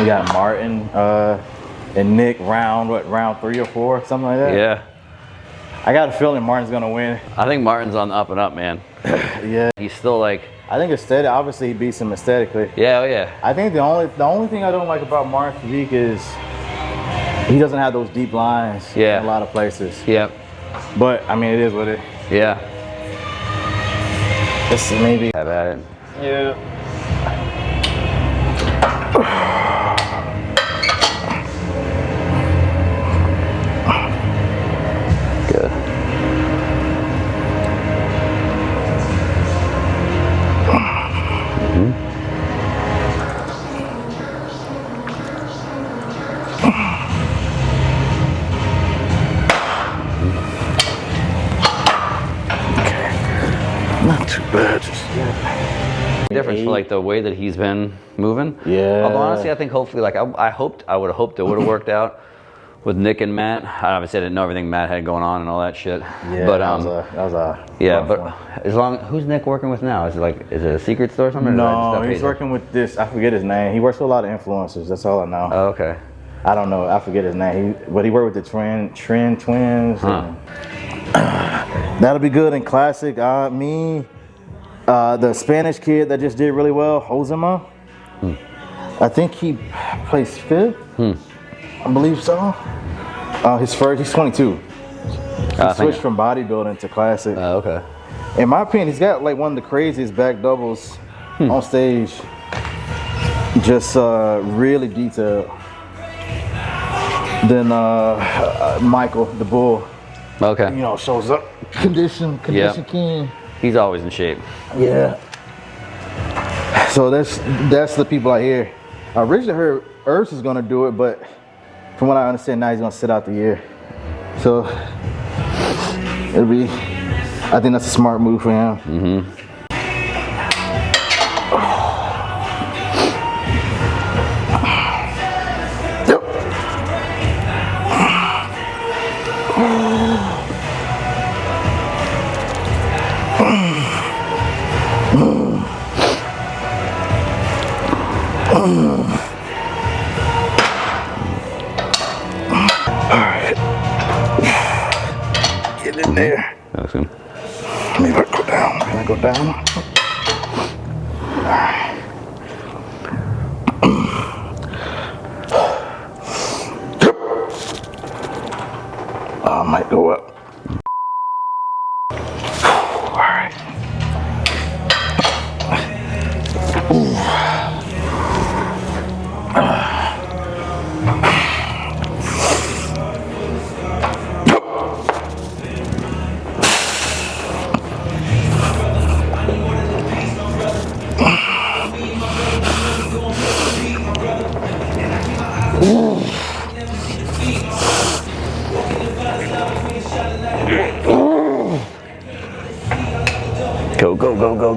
We got Martin and Nick round 3 or 4, something like that. Yeah. I got a feeling Martin's gonna win. I think Martin's on the up and up, man. Yeah. He's still like. I think aesthetic. Obviously, he beats him aesthetically. Yeah, oh yeah. I think the only thing I don't like about Martin's physique is he doesn't have those deep lines. Yeah. In a lot of places. Yep. But I mean, it is what it. Yeah. Let's maybe have at it. Yeah. Good. Not too bad, just Difference for like the way that he's been moving. Yeah. Although honestly, I think hopefully, like I would have hoped it would have worked out with Nick and Matt. Obviously, I didn't know everything Matt had going on and all that shit. Yeah. But that was a yeah. But as long, who's Nick working with now? Is it a secret store or something? No, he's working with this. I forget his name. He works with a lot of influencers. That's all I know. Oh, okay. I don't know. I forget his name. But he worked with the Trend Twins. Huh. That'll be good in classic. The Spanish kid that just did really well, Josema. I think he placed 5th. I believe so. He's 22. He switched from bodybuilding to classic. Okay. In my opinion, he's got like one of the craziest back doubles on stage. Just really detailed. Then Michael, the bull. Okay. You know, shows up. Condition king. He's always in shape. Yeah. So that's the people I hear. I originally heard Urs is gonna do it, but from what I understand now, he's gonna sit out the year. So it'll be. I think that's a smart move for him. Mm-hmm. There. That's good. Maybe I go down. Can I go down? Alright. I might go up. Alright.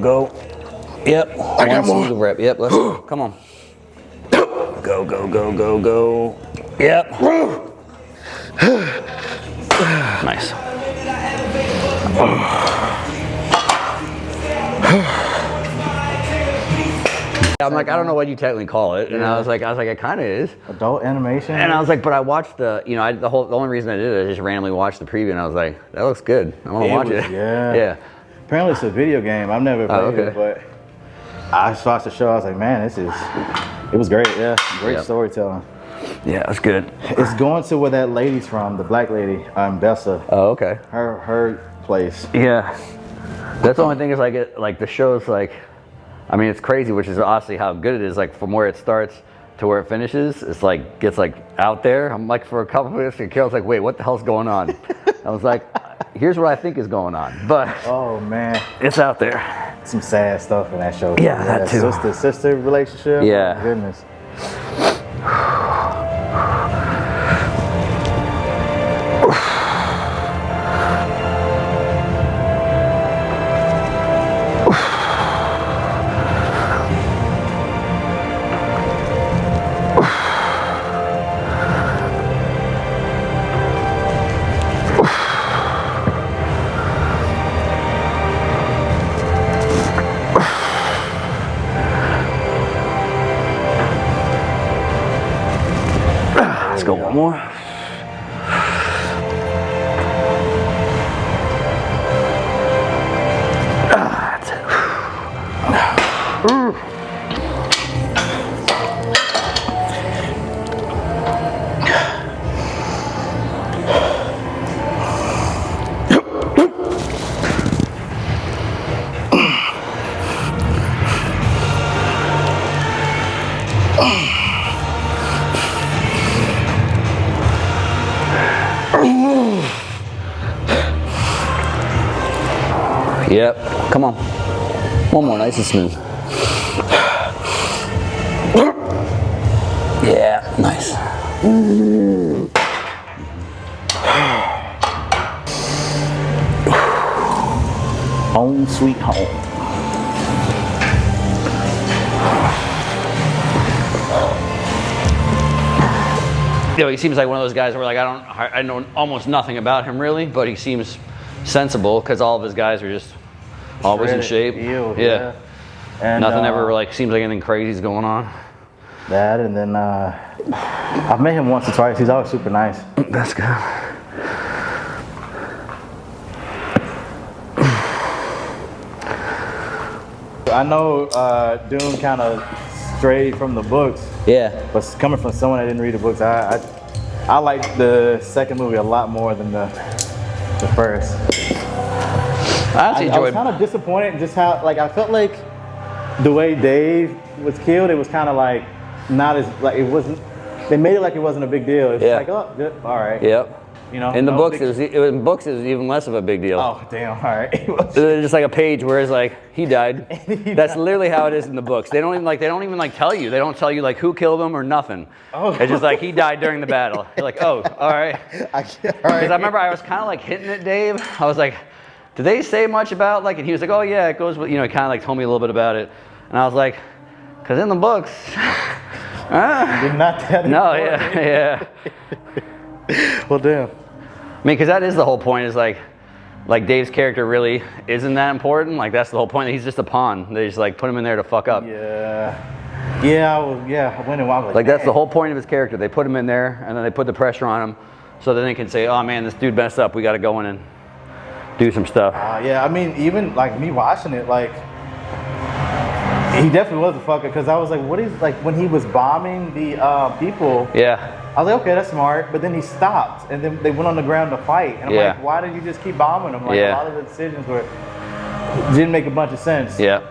Go. Yep. I got more. Rep. Yep. Let's go. Come on. Go. Yep. Nice. I'm like, I don't know what you technically call it, and I was like, it kind of is adult animation. And I was like, but I watched the only reason I did it, I just randomly watched the preview, and I was like, that looks good. I want to watch it. Yeah. Apparently it's a video game. I've never played it, but I just watched the show. I was like, man, it was great. Yeah, great storytelling. Yeah, it's good. It's going to where that lady's from, the black lady, Bessa. Oh, okay. Her place. Yeah. That's the only thing is like the show's like, I mean, it's crazy, which is honestly how good it is. Like from where it starts to where it finishes, it's like gets like out there. I'm like for a couple of minutes, and Carol's like, wait, what the hell's going on? I was like, here's what I think is going on, but oh man, it's out there. Some sad stuff in that show. Yeah, that too. Sister relationship. Yeah. Oh, goodness. Let's go one more. That's it. Yep, come on. One more, nice and smooth. Yeah, nice. Home sweet home. You know, he seems like one of those guys where like I know almost nothing about him really, but he seems sensible because all of his guys are just always in shape. Yeah. And nothing ever like seems like anything crazy is going on. That, and then I've met him once or twice. He's always super nice. That's good. I know Dune kind of strayed from the books. Yeah. But coming from someone that didn't read the books, I like the second movie a lot more than the first. I was kind of disappointed just how, like, I felt like the way Dave was killed, it was kind of like not as, like, it wasn't, they made it like it wasn't a big deal. It's like, oh, good, all right. Yep. You know, in the books, it was even less of a big deal. Oh, damn, all right. It was just like a page where it's like, he died. That's literally how it is in the books. They don't even tell you. They don't tell you like who killed him or nothing. Oh. It's just like he died during the battle. You're like, oh, all right. Because I remember I was kind of like hitting it, Dave. I was like, did they say much about like, and he was like, oh yeah, it goes with, you know, he kind of like told me a little bit about it. And I was like, because in the books. Did not that no, yeah. Well, damn. I mean, because that is the whole point, is like Dave's character really isn't that important. Like, that's the whole point. He's just a pawn. They just like put him in there to fuck up. Yeah. Yeah, I went and I was like that's the whole point of his character. They put him in there, and then they put the pressure on him, so then they can say, oh man, this dude messed up. We got to go in and do some stuff. Yeah, I mean, even like me watching it, like, he definitely was a fucker, because I was like, what is, like, when he was bombing the people. Yeah. I was like, okay, that's smart. But then he stopped, and then they went on the ground to fight. And I'm like, why did you just keep bombing them? Like, a lot of the decisions didn't make a bunch of sense. Yeah.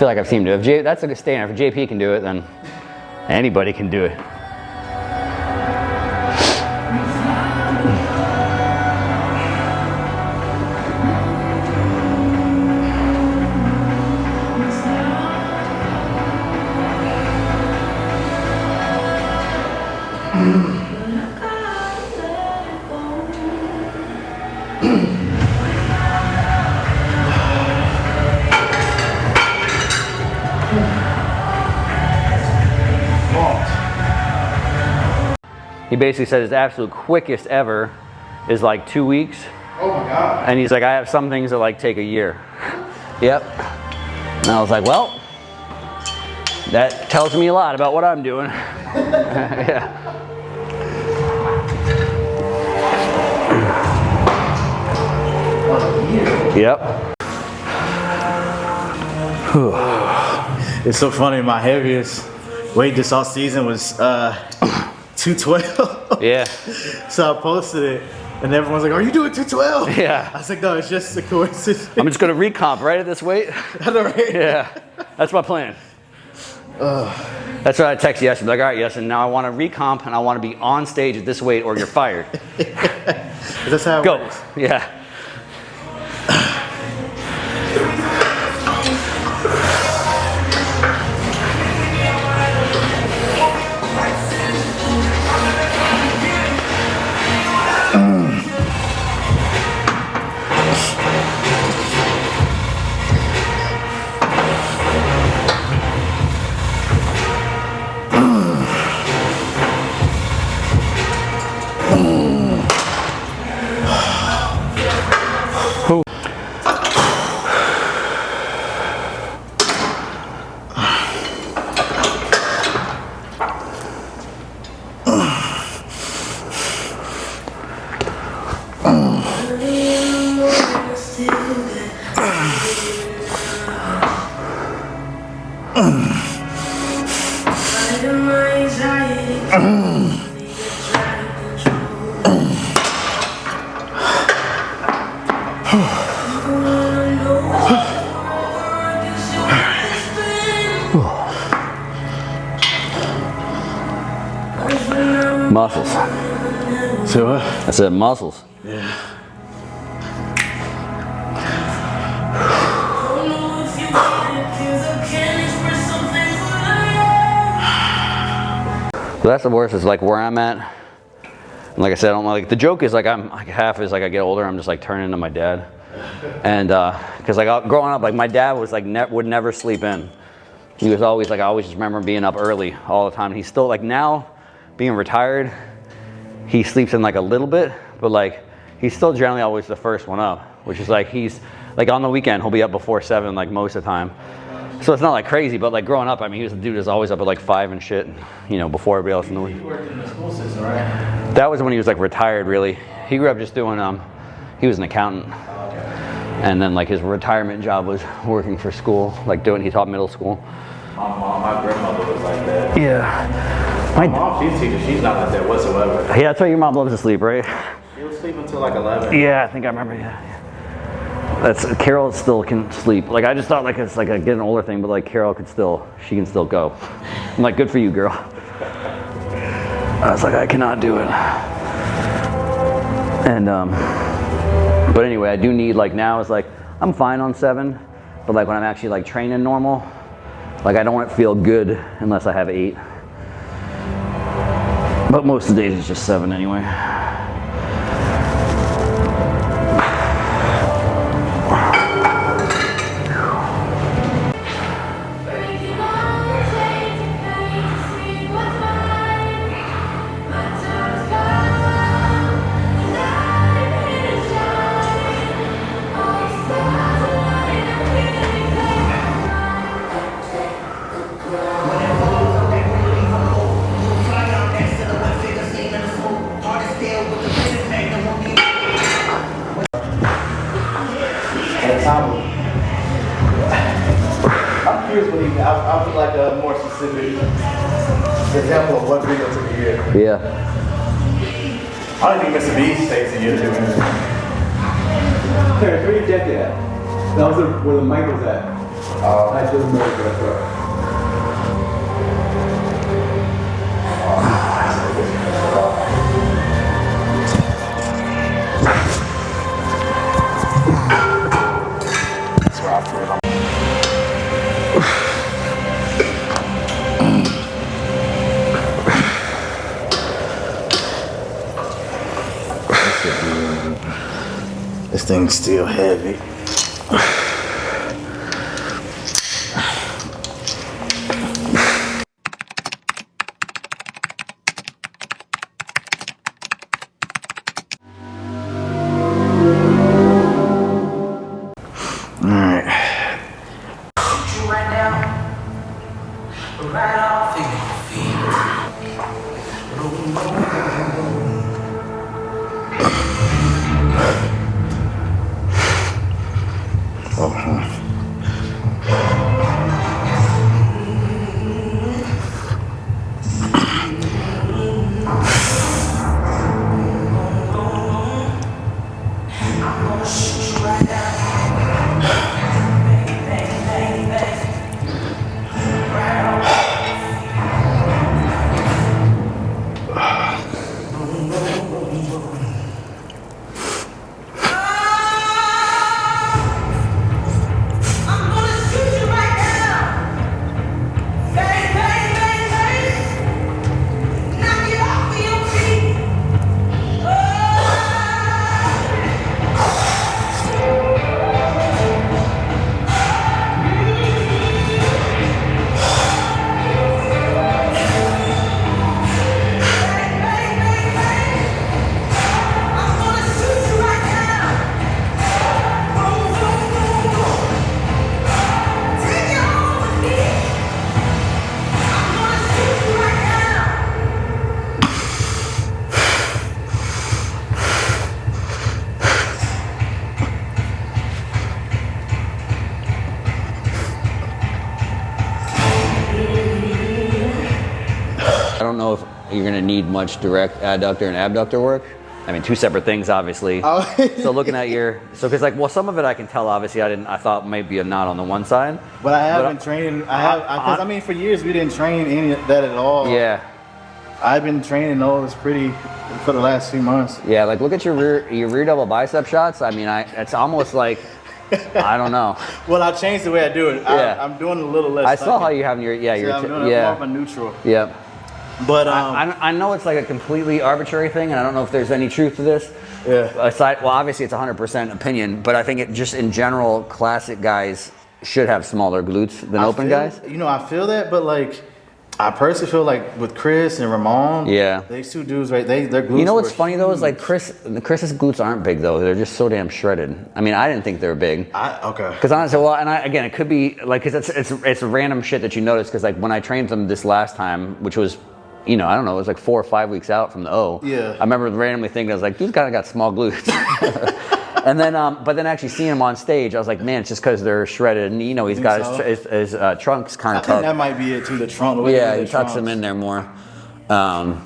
feel like I've seen him do it. That's a good standard. If JP can do it, then anybody can do it. He basically said his absolute quickest ever is like 2 weeks. Oh my God. And he's like, I have some things that like take a year. Yep. And I was like, well, that tells me a lot about what I'm doing. Yeah. Yep. It's so funny. My heaviest weight this off season was 212. Yeah. So I posted it, and everyone's like, "Are you doing 212?" Yeah. I was like, "No, it's just a coincidence." I'm just gonna recomp right at this weight. I know, right? Yeah. That's my plan. That's what I texted Yes. Like, all right, Yes, and now I want to recomp and I want to be on stage at this weight or you're fired. That's how it Go. works. Yeah. Muscles. So what? I said muscles. Yeah. So that's the worst, is like where I'm at. And like I said, I don't like, the joke is like I'm like half is like I get older, I'm just like turning into my dad. And because like growing up, like my dad was like would never sleep in. He was always like, I always just remember him being up early all the time. And he's still like, now being retired, he sleeps in like a little bit, but like he's still generally always the first one up, which is like he's like on the weekend he'll be up before 7 like most of the time. So it's not like crazy, but like growing up, I mean, he was the dude who's always up at like 5 and shit, you know, before everybody else in the week. You worked in the school system, right? That was when he was like retired, really. He grew up just doing he was an accountant. And then like his retirement job was working for school, like he taught middle school. My grandmother was like that. Yeah. My mom, she's a teacher. She's not like that whatsoever. Yeah, that's why your mom loves to sleep, right? She would sleep until like 11. Yeah, I think I remember. Yeah. That's Carol still can sleep. Like I just thought like it's like a getting older thing, but like Carol she can still go. I'm like, good for you, girl. I was like, I cannot do it. And but anyway, I do need like now it's like I'm fine on 7, but like when I'm actually like training normal, like I don't feel good unless I have 8. But most of the days it's just 7 anyway. I'm curious when I'll put like a more specific example of what video took a year. Yeah. I don't think Mr. B stays a year doing it. Terrence, where did you check it at? That was where the mic was at. This thing's still heavy. I don't know if you're gonna need much direct adductor and abductor work. I mean, two separate things, obviously. Oh. So looking at your, because like, well, some of it I can tell, obviously, I thought maybe a knot on the one side. But I have been training, because I mean, for years we didn't train any of that at all. Yeah. I've been training those pretty for the last few months. Yeah, like look at your rear double bicep shots. I mean, it's almost like, I don't know. Well, I changed the way I do it. Yeah. I'm doing a little less. I saw how you have your, I'm doing more of a neutral. Yeah. But I know it's like a completely arbitrary thing, and I don't know if there's any truth to this. Yeah. Aside, well, obviously it's 100% opinion, but I think it just in general, classic guys should have smaller glutes than open guys. You know, I feel that, but like, I personally feel like with Chris and Ramon, yeah, these two dudes, right? Their glutes. You know what's funny though is like Chris's glutes aren't big though. They're just so damn shredded. I mean, I didn't think they were big. Okay. Because honestly, well, and again, it could be like, because it's random shit that you notice. Because like when I trained them this last time, which was, you know, I don't know, it was like 4 or 5 weeks out from the O. Yeah. I remember randomly thinking, I was like, dude's kind of got small glutes. And then, but then actually seeing him on stage, I was like, man, it's just because they're shredded, and you know, he's got his trunks kind of tucked. I think that might be it too. The trunk. Yeah, he tucks them in there more. Yeah,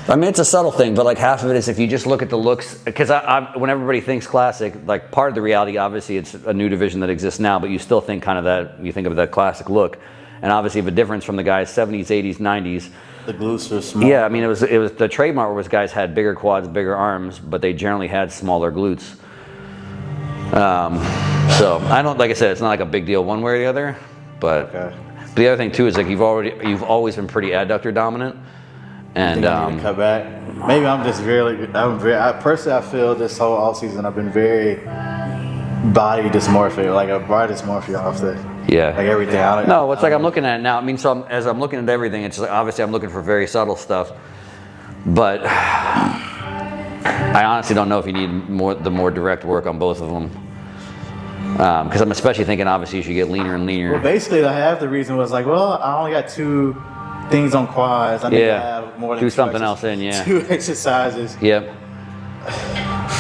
I mean, it's a subtle thing, but like half of it is if you just look at the looks, because when everybody thinks classic, like part of the reality, obviously, it's a new division that exists now, but you still think kind of that, you think of that classic look, and obviously the difference from the guys 70s, 80s, 90s. The glutes are small. Yeah, I mean, it was the trademark was guys had bigger quads, bigger arms, but they generally had smaller glutes. So I don't, like I said, it's not like a big deal one way or the other, but the other thing too is like you've always been pretty adductor dominant, and cut back. Maybe I'm just personally I feel this whole offseason I've been very body dysmorphia, like a body dysmorphia off the. Yeah. Like everything. No, it's like I'm looking at it now. I mean, so as I'm looking at everything, it's like, obviously I'm looking for very subtle stuff, but I honestly don't know if you need the more direct work on both of them. Because I'm especially thinking, obviously, you should get leaner and leaner. Well, basically, half the reason was like, well, I only got 2 things on quads. I need to have more than do something else in, 2 exercises. Yep.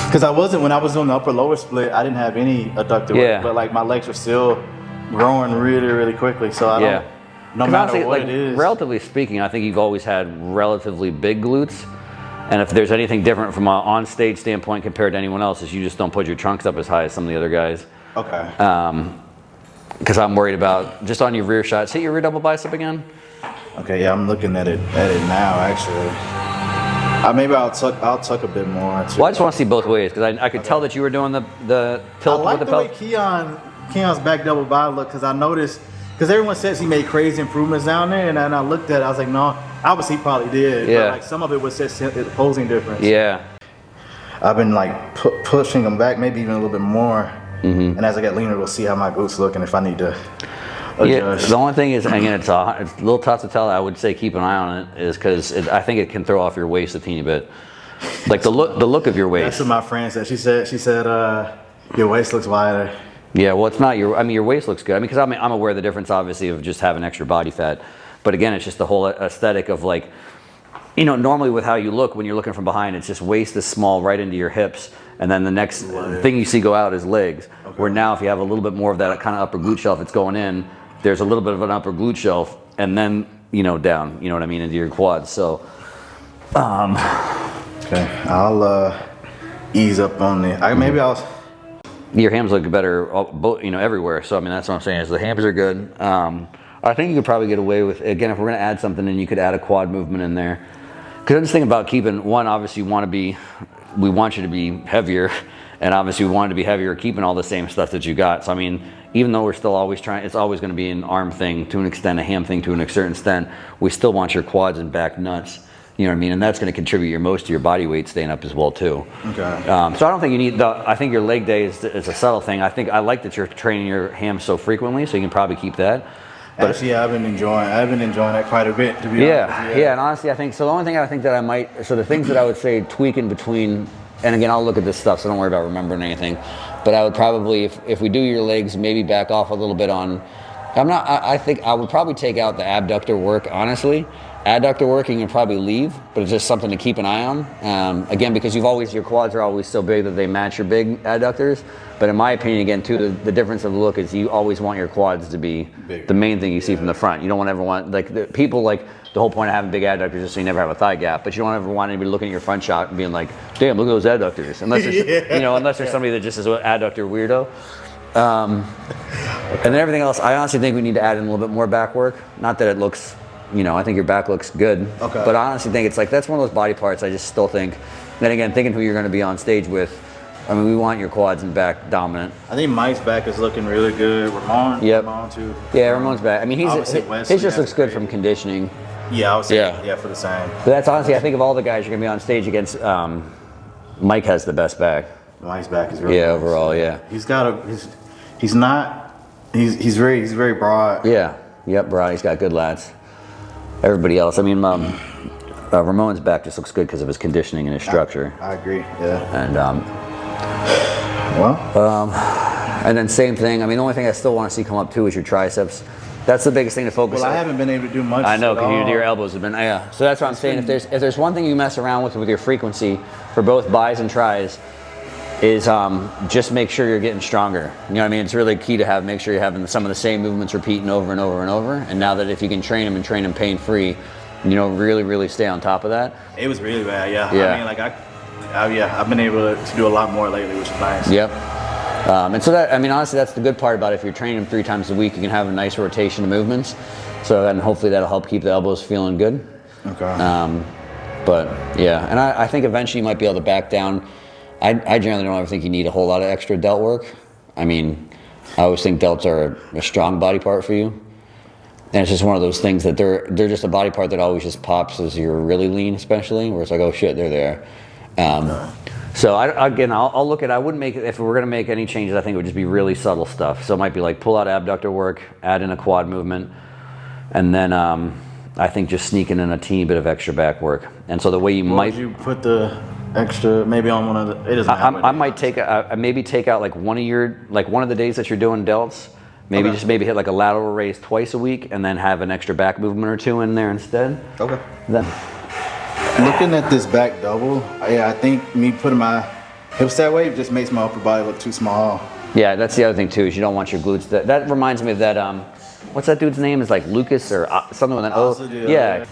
Because when I was doing the upper lower split, I didn't have any adductor work, but like my legs were still growing really, really quickly. So I don't, no matter honestly, what like, it is. Relatively speaking, I think you've always had relatively big glutes. And if there's anything different from an on-stage standpoint compared to anyone else, is you just don't put your trunks up as high as some of the other guys. Okay. because I'm worried about just on your rear shots. Hit your rear double bicep again. Okay, yeah, I'm looking at it now actually. Maybe I'll tuck a bit more. Too. Well, I just want to see both ways because I could tell that you were doing the tilt I like with the the way pelt. Keon's back double bicep look because I noticed because everyone says he made crazy improvements down there, and then I looked at it, I was like, no, obviously he probably did. Yeah. But like some of it was just posing difference. Yeah. I've been like pushing them back, maybe even a little bit more. And as I get leaner, we'll see how my glutes look and if I need to adjust. Yeah, the only thing is, again, it's a little tough to tell. I would say keep an eye on it, is because I think it can throw off your waist a teeny bit, like the look of your waist. That's what my friend said. She said, your waist looks wider. Yeah, well, it's not your. I mean, your waist looks good. I mean, because I'm aware of the difference, obviously, of just having extra body fat. But again, it's just the whole aesthetic of like, you know, normally with how you look when you're looking from behind, it's just waist is small right into your hips. And then the next thing you see go out is legs. Okay. Where now if you have a little bit more of that kind of upper glute shelf, it's going in, there's a little bit of an upper glute shelf and then, you know, down, you know what I mean, into your quads. So, okay, I'll ease up on the, maybe I'll. Your hams look better, you know, everywhere. So, I mean, that's what I'm saying is the hams are good. I think you could probably get away with, again, if we're going to add something in, you could add a quad movement in there. Because I'm just thinking about keeping, one, obviously we want you to be heavier, and obviously we want to be heavier keeping all the same stuff that you got. So I mean, even though we're still always trying, it's always going to be an arm thing to an extent, a ham thing to a certain extent, we still want your quads and back nuts, you know what I mean? And that's going to contribute most of your body weight staying up as well too. Okay. So I don't think you need I think your leg day is a subtle thing. I like that you're training your hams so frequently, so you can probably keep that. But actually, I've been enjoying that quite a bit, to be honest. Yeah, and honestly, I think, so the only thing I think that I might, so the things that I would say tweak in between, and again, I'll look at this stuff, so don't worry about remembering anything, but I would probably, if we do your legs, maybe back off a little bit on, I think I would probably take out the abductor work, honestly. Adductor work you can probably leave, but it's just something to keep an eye on. Again, because your quads are always so big that they match your big adductors. But in my opinion, again, too, the difference of the look is you always want your quads to be bigger. The main thing you see from the front. You don't ever want, like, people, like, the whole point of having big adductors is so you never have a thigh gap, but you don't ever want anybody looking at your front shot and being like, damn, look at those adductors. Unless there's, there's somebody that just is an adductor weirdo. And then everything else, I honestly think we need to add in a little bit more back work. Not that it looks, I think your back looks good. Okay. But I honestly think it's like, that's one of those body parts I just still think. Then again, thinking who you're going to be on stage with, I mean, we want your quads and back dominant. I think Mike's back is looking really good. Ramon too. Yeah, Ramon's back. I mean, his just looks good from conditioning. Yeah, I would say yeah for the same. But that's honestly, I think of all the guys you're going to be on stage against, Mike has the best back. Mike's back is really nice. Overall, yeah. He's very broad. Yeah, yep, broad. He's got good lats. Everybody else, I mean, Ramon's back just looks good because of his conditioning and his structure. I agree. Yeah. And and then same thing. I mean, the only thing I still want to see come up too is your triceps. That's the biggest thing to focus on. Well, I haven't been able to do much. I know, because your elbows have been, So that's what I'm saying. If there's one thing you mess around with your frequency for both bis and tris, is just make sure you're getting stronger. You know what I mean? It's really key to make sure you're having some of the same movements repeating over and over and over. And now that if you can train them pain-free, really, really stay on top of that. It was really bad, yeah. I mean, like I've been able to do a lot more lately, which is nice. Yep. And so that, I mean, honestly, that's the good part about it. If you're training them 3 times a week, you can have a nice rotation of movements. So, and hopefully that'll help keep the elbows feeling good. Okay. But yeah, and I think eventually you might be able to back down. I generally don't ever think you need a whole lot of extra delt work. I mean, I always think delts are a strong body part for you. And it's just one of those things that they're just a body part that always just pops as you're really lean, especially, where it's like, oh shit, they're there. So I'll look at, I wouldn't make, if we're going to make any changes, I think it would just be really subtle stuff. So it might be like pull out abductor work, add in a quad movement, and then I think just sneaking in a teeny bit of extra back work. And so the way you might... Would you put the extra, maybe on one of the, it doesn't happen. I might maybe take out like one of the days that you're doing delts, maybe just hit like a lateral raise twice a week and then have an extra back movement or 2 in there instead. Okay. Then, looking at this back double, I think me putting my hips that way just makes my upper body look too small. Yeah, that's the other thing too, is you don't want your glutes. That reminds me of that, what's that dude's name? Is like Lucas or something with an O? Yeah.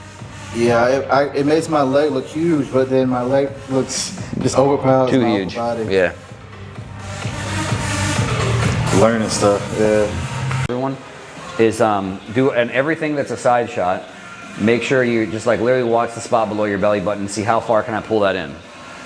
Yeah, it makes my leg look huge, but then my leg looks just overpowers too my huge. Upper body. Yeah. Learning stuff, yeah. everyone is do and everything that's a side shot. Make sure you just like literally watch the spot below your belly button and see how far can I pull that in.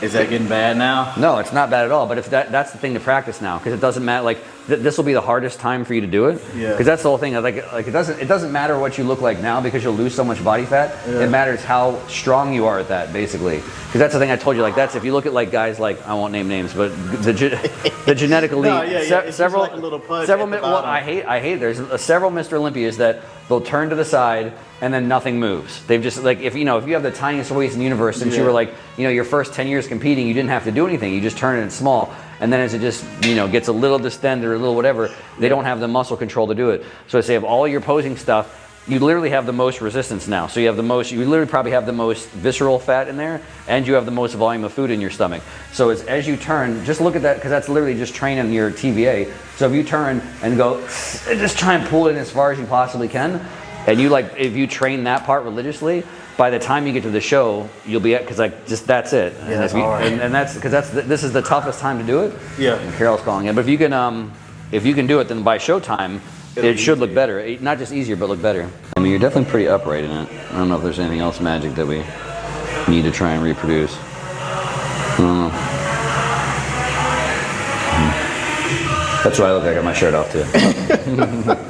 Is that getting bad now? No, it's not bad at all. But if that's the thing to practice now, because it doesn't matter. Like this will be the hardest time for you to do it. Yeah. Because that's the whole thing. Like it doesn't matter what you look like now because you'll lose so much body fat. Yeah. It matters how strong you are at that, basically. Because that's the thing I told you. Like that's if you look at like guys like I won't name names, but the genetic elite. Several like a little pudge several. at the Well, bottom. I hate. There's several Mr. Olympias that they'll turn to the side and then nothing moves. They've just like if you have the tiniest waist in the universe since you were like your first 10 years competing, you didn't have to do anything. You just turn it small, and then as it just gets a little distended or a little whatever, they don't have the muscle control to do it. So I say of all your posing stuff, you literally have the most resistance now. So you literally probably have the most visceral fat in there, and you have the most volume of food in your stomach. So as you turn, just look at that, because that's literally just training your TVA. So if you turn and go, and just try and pull it in as far as you possibly can, and if you train that part religiously, by the time you get to the show, you'll be at, because that's it. Yeah, that's all right. And that's because this is the toughest time to do it. Yeah. And Carol's calling it, but if you can do it, then by showtime, it should look better. Not just easier, but look better. I mean, you're definitely pretty upright in it. I don't know if there's anything else magic that we need to try and reproduce. I don't know. That's what I look like. I got my shirt off too.